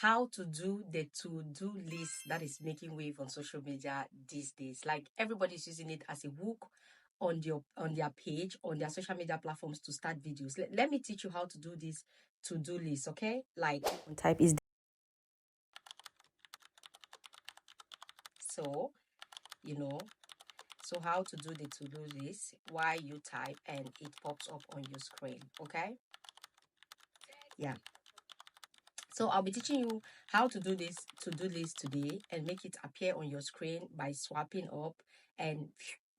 how to do the to-do list that is making wave on social media these days. Like everybody's using it as a hook on their page, on their social media platforms to start videos. Let me teach you how to do this to-do list, okay? Like type is so you know so how to do the to-do list while you type and it pops up on your screen, okay? Yeah. So I'll be teaching you how to do this to-do list today and make it appear on your screen by swiping up, and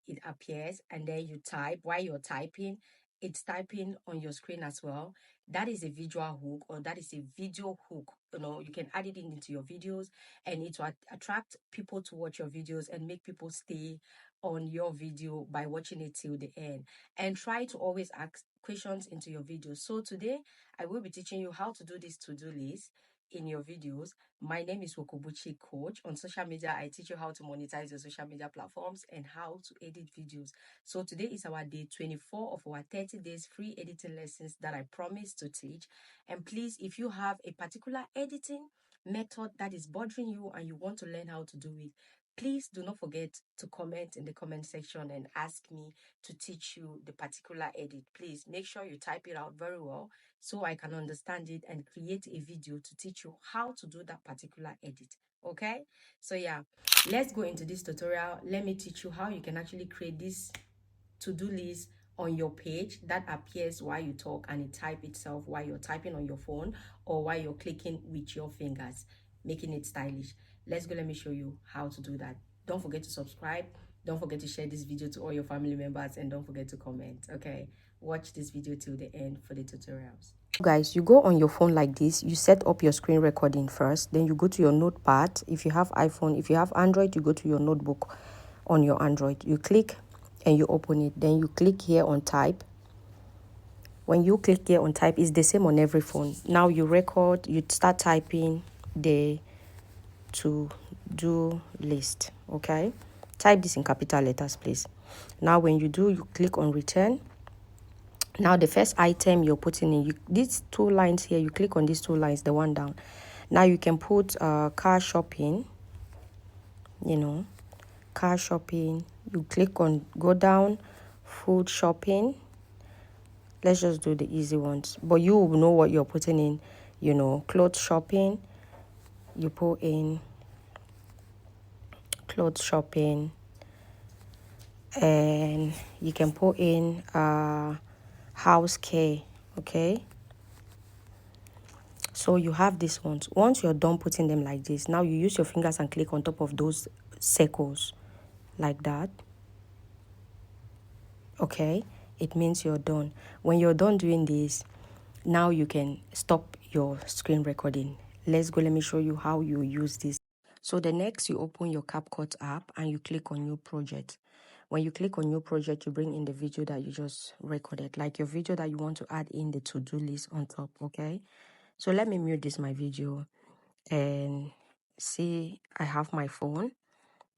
it appears, and then you type. While you're typing, it's typing on your screen as well. That is a visual hook, or that is a video hook. You can add it into your videos, and it will attract people to watch your videos and make people stay on your video by watching it till the end. And try to always ask questions into your videos. So today I will be teaching you how to do this to-do list in your videos. My name is Wokobuchi Coach. On social media, I teach you how to monetize your social media platforms and how to edit videos. So today is our day 24 of our 30 days free editing lessons that I promise to teach. And please, if you have a particular editing method that is bothering you and you want to learn how to do it, please do not forget to comment in the comment section and ask me to teach you the particular edit. Please make sure you type it out very well so I can understand it and create a video to teach you how to do that particular edit. Okay, so yeah, let's go into this tutorial. Let me teach you how you can actually create this to-do list on your page that appears while you talk, and it type itself while you're typing on your phone or while you're clicking with your fingers, making it stylish. Let's go. Let me show you how to do that. Don't forget to subscribe, don't forget to share this video to all your family members, and don't forget to comment. Okay, watch this video till the end for the tutorials. Guys, you go on your phone like this, you set up your screen recording first, then you go to your notepad. If you have iPhone, if you have Android, you go to your notebook on your Android, you click and you open it, then you click here on type. When you click here on type, it's the same on every phone. Now you record, you start typing the to-do list. Okay, type this in capital letters, please. Now when you do, you click on return. Now the first item you're putting in, these two lines here, you click on these two lines, the one down. Now you can put car shopping, car shopping. You click on go down, food shopping. Let's just do the easy ones, but you will know what you're putting in. Clothes shopping, you put in clothes shopping, and you can put in house care. Okay, so you have these ones. Once you're done putting them like this, now you use your fingers and click on top of those circles like that. Okay, it means you're done. When you're done doing this, now you can stop your screen recording. Let's go. Let me show you how you use this. So the next, you open your CapCut app and you click on new project. When you click on new project, you bring in the video that you just recorded, like your video that you want to add in the to-do list on top. Okay, so let me mute my video and see. I have my phone,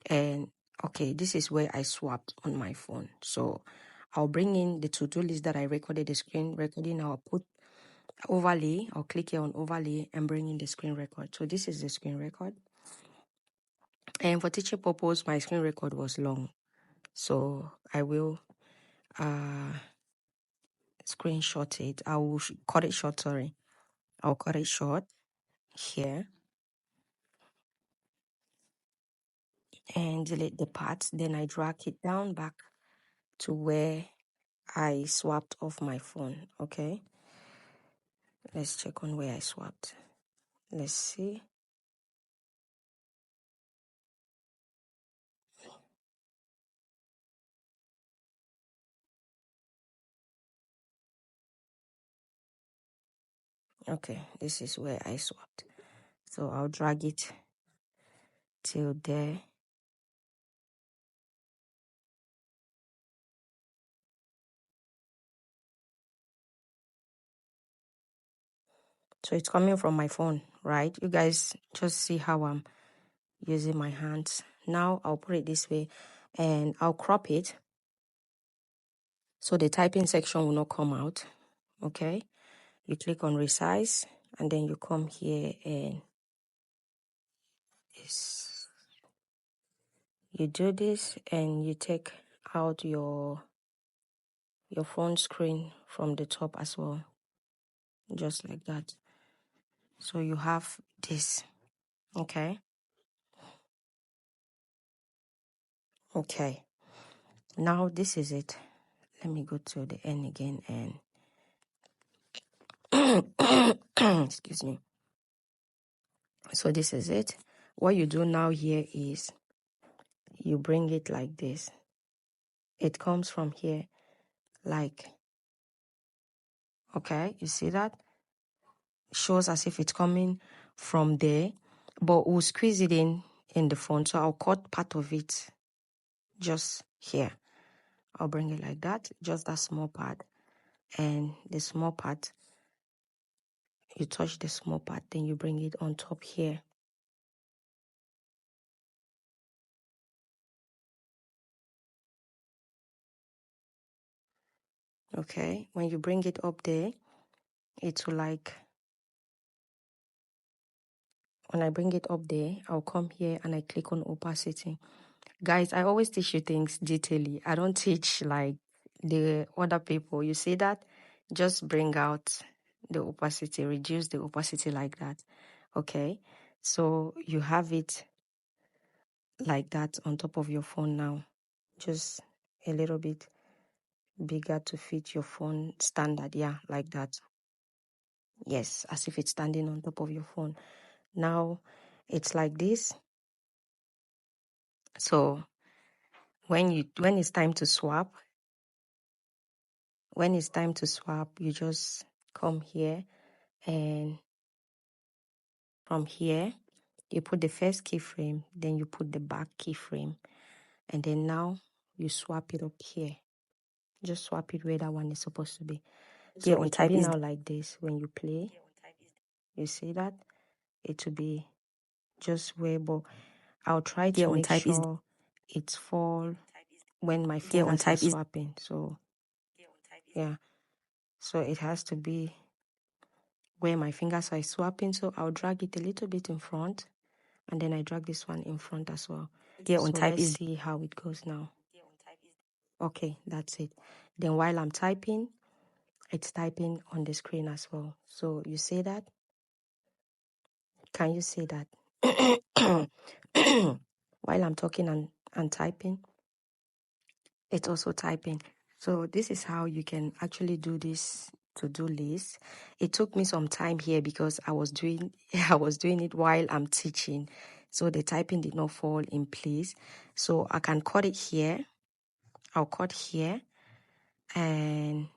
and okay, this is where I swapped on my phone. So I'll bring in the to-do list that I recorded, the screen recording. I'll put overlay. I'll click here on overlay and bring in the screen record. So this is the screen record. And for teaching purpose, my screen record was long, so I will screenshot it. I will cut it short. Sorry, I'll cut it short here and delete the parts. Then I drag it down back to where I swapped off my phone. Okay, let's check on where I swapped. Let's see. Okay, this is where I swapped. So I'll drag it till there. So it's coming from my phone, right? You guys just see how I'm using my hands. Now I'll put it this way and I'll crop it so the typing section will not come out. Okay, you click on resize and then you come here and this. You do this and you take out your phone screen from the top as well, just like that. So you have this. Okay. Now this is it. Let me go to the end again and excuse me. So this is it. What you do now here is you bring it like this. It comes from here, like, okay, you see that? Shows as if it's coming from there, but we'll squeeze it in the phone. So I'll cut part of it just here. I'll bring it like that, just that small part. And the small part, you touch the small part, then you bring it on top here. Okay, when you bring it up there, it will like, when I bring it up there, I'll come here and I click on opacity. Guys, I always teach you things detailedly. I don't teach like the other people. You see that? Just bring out the opacity, reduce the opacity like that. Okay, so you have it like that on top of your phone now. Just a little bit bigger to fit your phone standard. Yeah, like that. Yes, as if it's standing on top of your phone. Now it's like this. So when it's time to swap, you just come here, and from here you put the first keyframe, then you put the back keyframe, and then now you swap it up here. Just swap it where that one is supposed to be. So it will be now like this. When you play, you see that it will be just where, but I'll try to make sure it's fall when my fingers are swapping. So yeah, so it has to be where my fingers are swapping. So I'll drag it a little bit in front, and then I drag this one in front as well. So let's see how it goes now. Okay, that's it. Then while I'm typing, it's typing on the screen as well. So you see that? Can you see that? While I'm talking and typing, it's also typing. So this is how you can actually do this to-do list. It took me some time here because I was doing it while I'm teaching. So the typing did not fall in place. So I can cut it here. I'll cut here and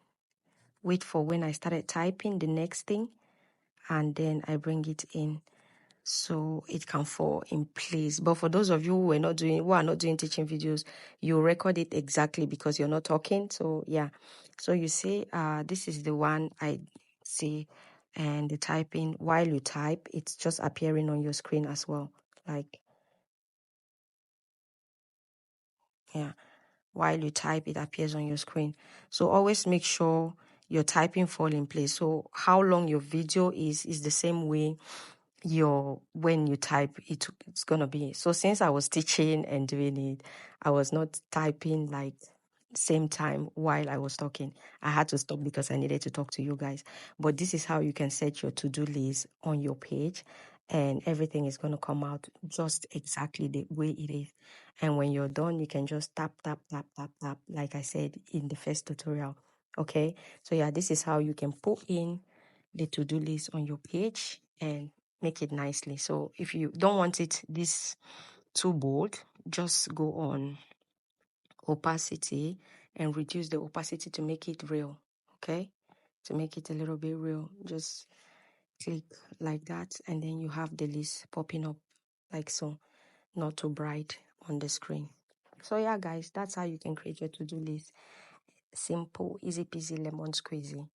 wait for when I started typing the next thing, and then I bring it in so it can fall in place. But for those of you who are not doing teaching videos, you record it exactly because you're not talking. So yeah, so you see, this is the one I see, and the typing, while you type, it's just appearing on your screen as well. Like, yeah, while you type, it appears on your screen. So always make sure your typing fall in place. So how long your video is the same way when you type it's gonna be. So since I was teaching and doing it, I was not typing like same time while I was talking. I had to stop because I needed to talk to you guys. But this is how you can set your to-do list on your page, and everything is going to come out just exactly the way it is. And when you're done, you can just tap tap tap tap tap, like I said in the first tutorial. Okay, so yeah, this is how you can put in the to-do list on your page and make it nicely. So if you don't want it this too bold, just go on opacity and reduce the opacity to make it real. Okay, to make it a little bit real, just click like that, and then you have the list popping up like so, not too bright on the screen. So yeah, guys, that's how you can create your to-do list. Simple, easy peasy, lemon squeezy.